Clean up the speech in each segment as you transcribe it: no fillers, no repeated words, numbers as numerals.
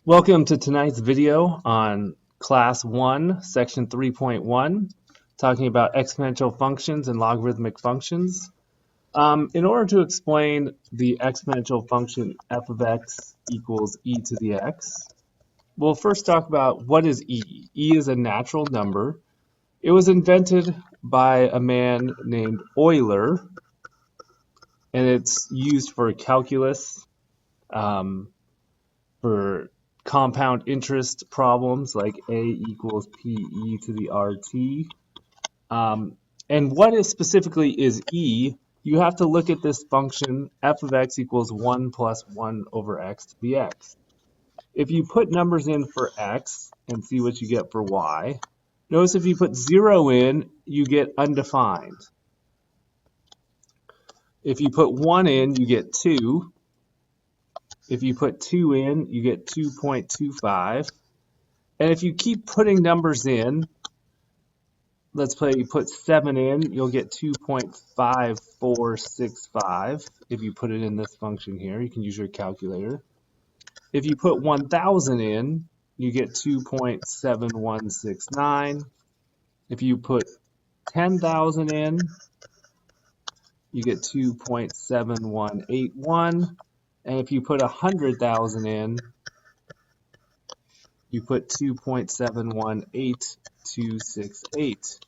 Welcome to tonight's video on Class 1, Section 3.1, talking about exponential functions and logarithmic functions. In order to explain the exponential function f of x equals e to the x, we'll first talk about what is e. E is a natural number. It was invented by a man named Euler, and it's used for calculus, for compound interest problems like a equals pe to the rt. And what is specifically is e, you have to look at this function f of x equals 1 plus 1 over x to the x. If you put numbers in for x and see what you get for y, notice if you put 0 in, you get undefined. If you put 1 in, you get 2. If you put 2 in, you get 2.25. And if you keep putting numbers in, let's say you put 7 in, you'll get 2.5465. If you put it in this function here, you can use your calculator. If you put 1,000 in, you get 2.7169. If you put 10,000 in, you get 2.7181. And if you put 100,000 in, you put 2.718268.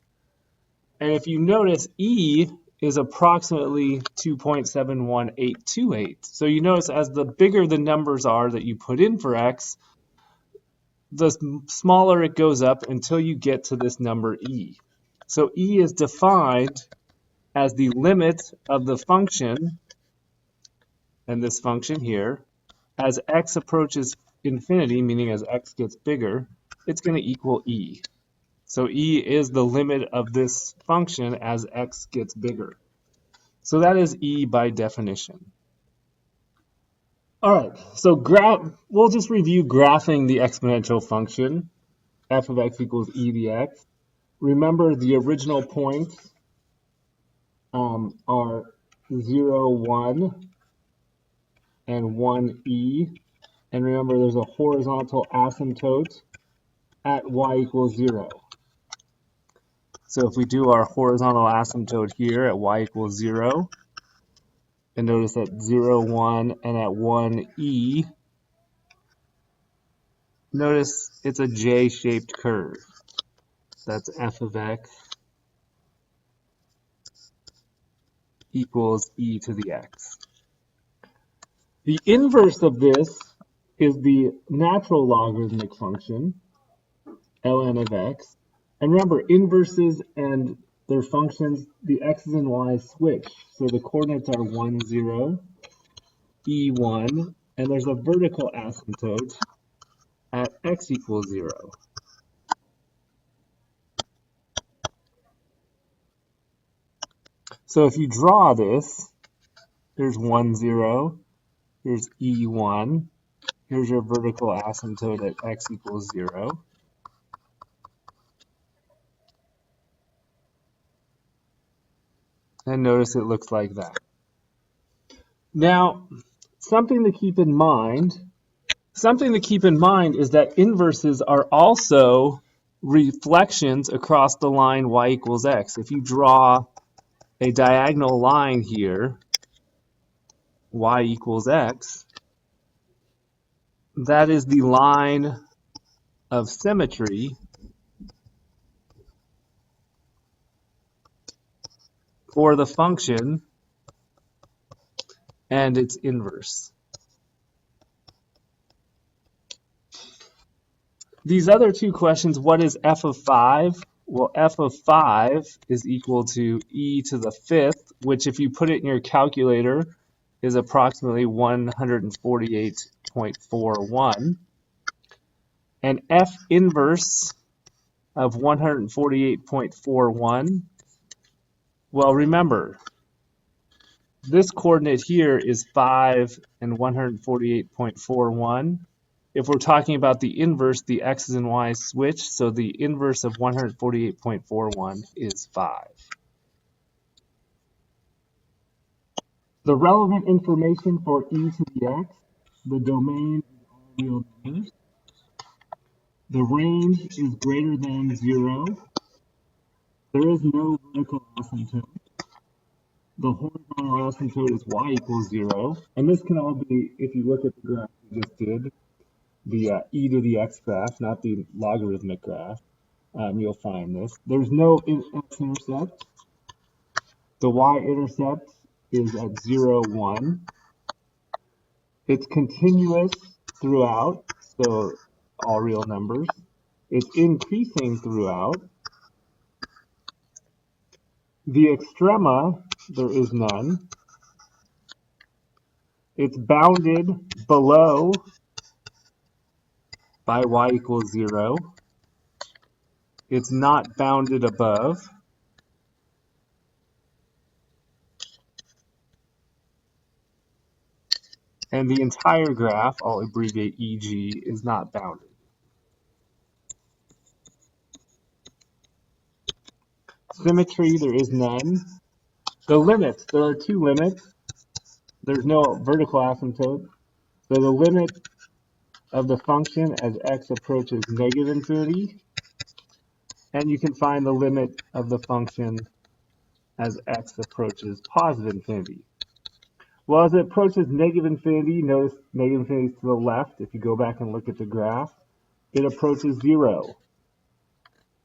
And if you notice, E is approximately 2.71828. So you notice as the bigger the numbers are that you put in for x, the smaller it goes up until you get to this number E. So E is defined as the limit of the function, and this function here, as x approaches infinity, meaning as x gets bigger, it's going to equal E. So E is the limit of this function as x gets bigger. So that is E by definition. All right, so we'll just review graphing the exponential function, f of x equals e dx. Remember the original points are 0, 1, and 1e. And remember there's a horizontal asymptote at y equals 0. So if we do our horizontal asymptote here at y equals 0, and notice at 0, 1, and at 1e, notice it's a J-shaped curve. That's f of x equals e to the x. The inverse of this is the natural logarithmic function, ln of x. And remember, inverses and their functions, the x's and y's switch. So the coordinates are 1, 0, e1, and there's a vertical asymptote at x equals 0. So if you draw this, here's 1, 0, here's e1, here's your vertical asymptote at x equals 0. And notice it looks like that. Now, something to keep in mind is that inverses are also reflections across the line y equals x. If you draw a diagonal line here, y equals x, that is the line of symmetry for the function and its inverse. These other two questions, what is f of 5? Well, f of 5 is equal to e to the 5th, which if you put it in your calculator is approximately 148.41. And f inverse of 148.41, well, remember, this coordinate here is 5 and 148.41. If we're talking about the inverse, the x's and y's switch, so the inverse of 148.41 is 5. The relevant information for e to the x, the domain is all real numbers. The range is greater than 0. There is no vertical asymptote. The horizontal asymptote is y equals 0. And this can all be, if you look at the graph we just did, the e to the x graph, not the logarithmic graph, you'll find this. There's no x-intercept. The y-intercept is at 0, 1. It's continuous throughout, so all real numbers. It's increasing throughout. The extrema, there is none. It's bounded below by y equals 0. It's not bounded above. And the entire graph, I'll abbreviate EG, is not bounded. Symmetry, there is none. The limits, there are two limits. There's no vertical asymptote. So the limit of the function as x approaches negative infinity, and you can find the limit of the function as x approaches positive infinity. Well, as it approaches negative infinity, notice negative infinity is to the left. If you go back and look at the graph, it approaches 0.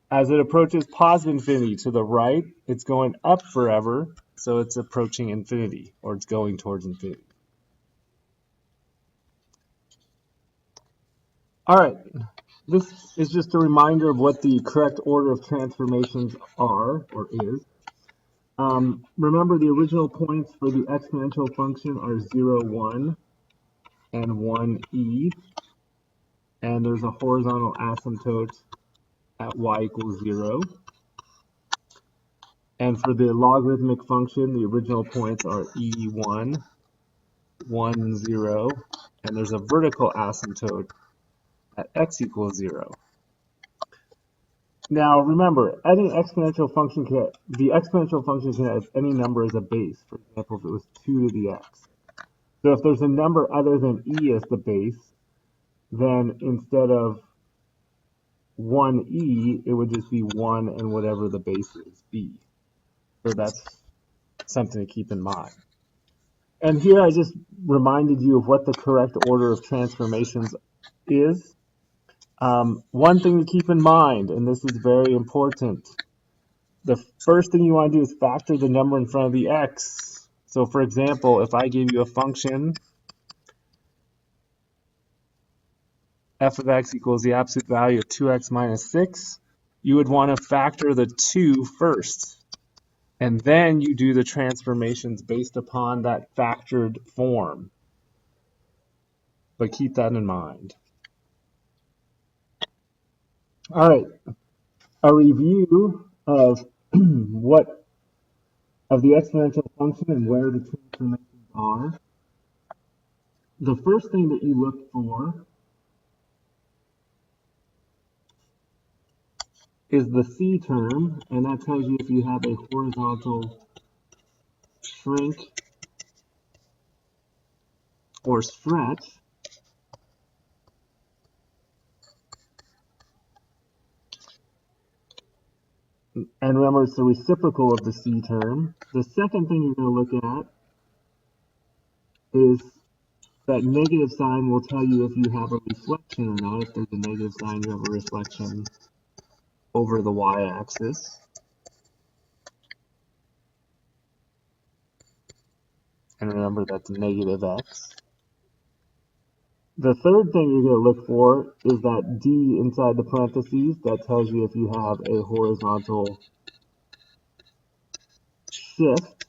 As it approaches positive infinity to the right, it's going up forever, so it's approaching infinity, or it's going towards infinity. All right, this is just a reminder of what the correct order of transformations are, or is. Remember, the original points for the exponential function are 0, 1, and 1e, and there's a horizontal asymptote at y equals 0. And for the logarithmic function, the original points are e1, 1, 0, and there's a vertical asymptote at x equals 0. Now remember, any exponential function the exponential function can have any number as a base. For example, if it was 2 to the x. So if there's a number other than e as the base, then instead of 1e, it would just be 1 and whatever the base is, b. So that's something to keep in mind. And here I just reminded you of what the correct order of transformations is. One thing to keep in mind, and this is very important, the first thing you want to do is factor the number in front of the x. So for example, if I gave you a function f of x equals the absolute value of 2x minus 6, you would want to factor the 2 first. And then you do the transformations based upon that factored form. But keep that in mind. All right, a review of what of the exponential function and where the transformations are. The first thing that you look for is the C term, and that tells you if you have a horizontal shrink or stretch. And remember, it's the reciprocal of the C term. The second thing you're going to look at is that negative sign will tell you if you have a reflection or not. If there's a negative sign, you have a reflection over the y-axis. And remember, that's negative x. The third thing you're going to look for is that D inside the parentheses. That tells you if you have a horizontal shift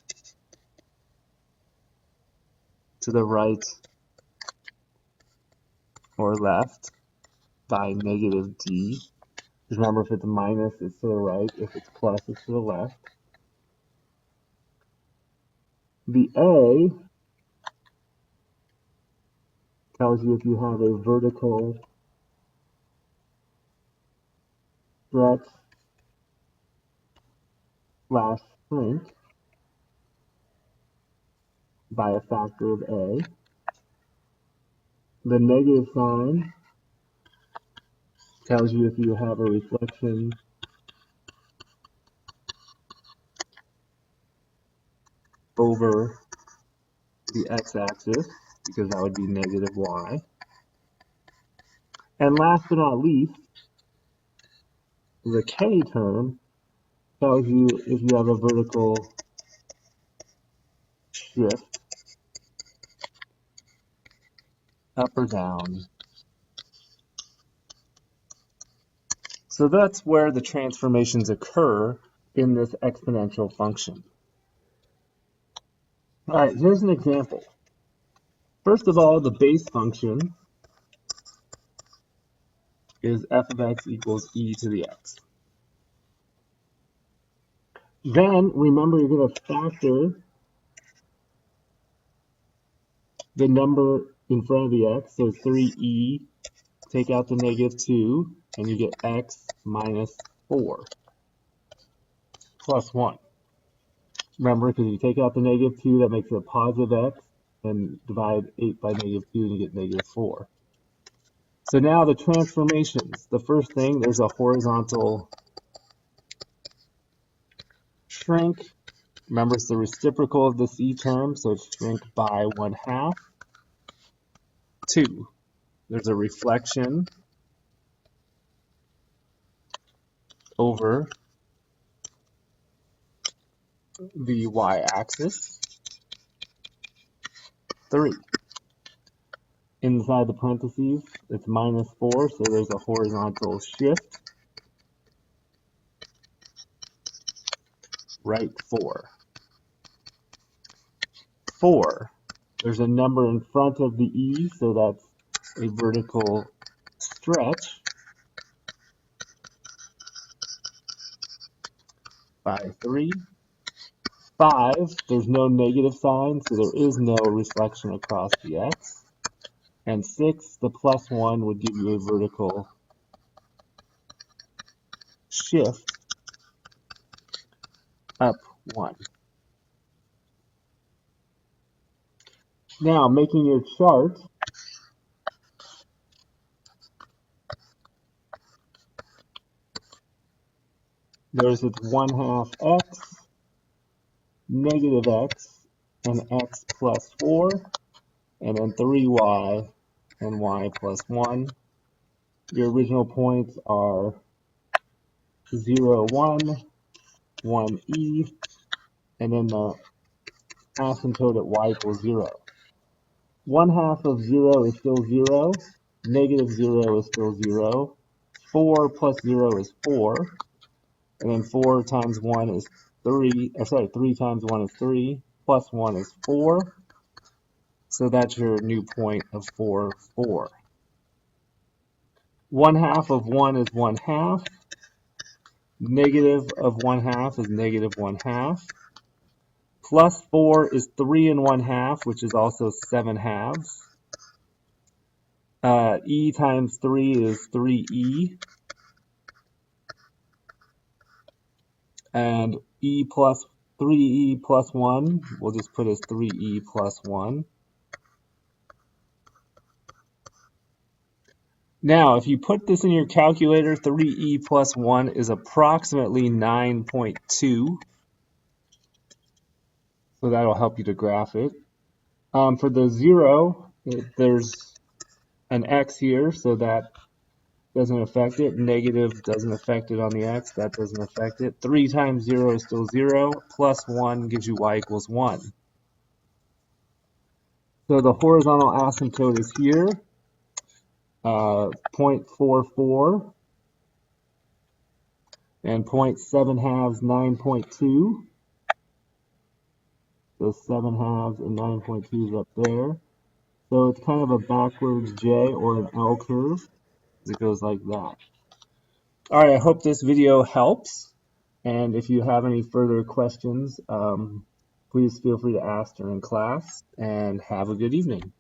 to the right or left by negative D. Just remember, if it's minus, it's to the right. If it's plus, it's to the left. The A tells you if you have a vertical stretch slash shrink by a factor of A. The negative sign Tells you if you have a reflection over the x-axis, because that would be negative y. And last but not least, the k term tells you if you have a vertical shift up or down. So that's where the transformations occur in this exponential function. All right, here's an example. First of all, the base function is f of x equals e to the x. Then, remember, you're going to factor the number in front of the x, so 3e, take out the negative 2, and you get x minus 4 plus 1. Remember, because you take out the negative 2, that makes it a positive x, and divide 8 by negative 2, and you get negative 4. So now the transformations. The first thing, there's a horizontal shrink. Remember, it's the reciprocal of this e term, so it's shrink by 1/2. 2, there's a reflection over the y-axis. 3, inside the parentheses, it's minus 4, so there's a horizontal shift. Right 4. 4, there's a number in front of the e, so that's a vertical stretch by 3. 5, there's no negative sign, so there is no reflection across the x. And 6, the plus 1 would give you a vertical shift up 1. Now, making your chart, there's its 1/2 x, negative x, and x plus 4, and then 3y and y plus 1. Your original points are 0, 1, 1e, and then the asymptote at y equals 0. 1/2 of 0 is still 0, negative 0 is still 0, 4 plus 0 is 4, and then 4 times 1 is 3, 3 times 1 is 3, plus 1 is 4, so that's your new point of 4, 4. 1/2 of 1 is 1/2, negative of 1/2 is negative 1/2, plus 4 is 3 and 1/2, which is also 7/2. E times 3 is 3e, and e plus 3e plus 1, we'll just put as 3e plus 1. Now, if you put this in your calculator, 3e plus 1 is approximately 9.2. So that'll help you to graph it. For the 0, there's an x here, so that doesn't affect it. Negative doesn't affect it on the x. That doesn't affect it. 3 times 0 is still 0. Plus 1 gives you y equals 1. So the horizontal asymptote is here, 0.44, and 0.7/2 9.2. So 7/2 and 9.2 is up there. So it's kind of a backwards J or an L curve. It goes like that. All right, I hope this video helps. And if you have any further questions, please feel free to ask during class, and have a good evening.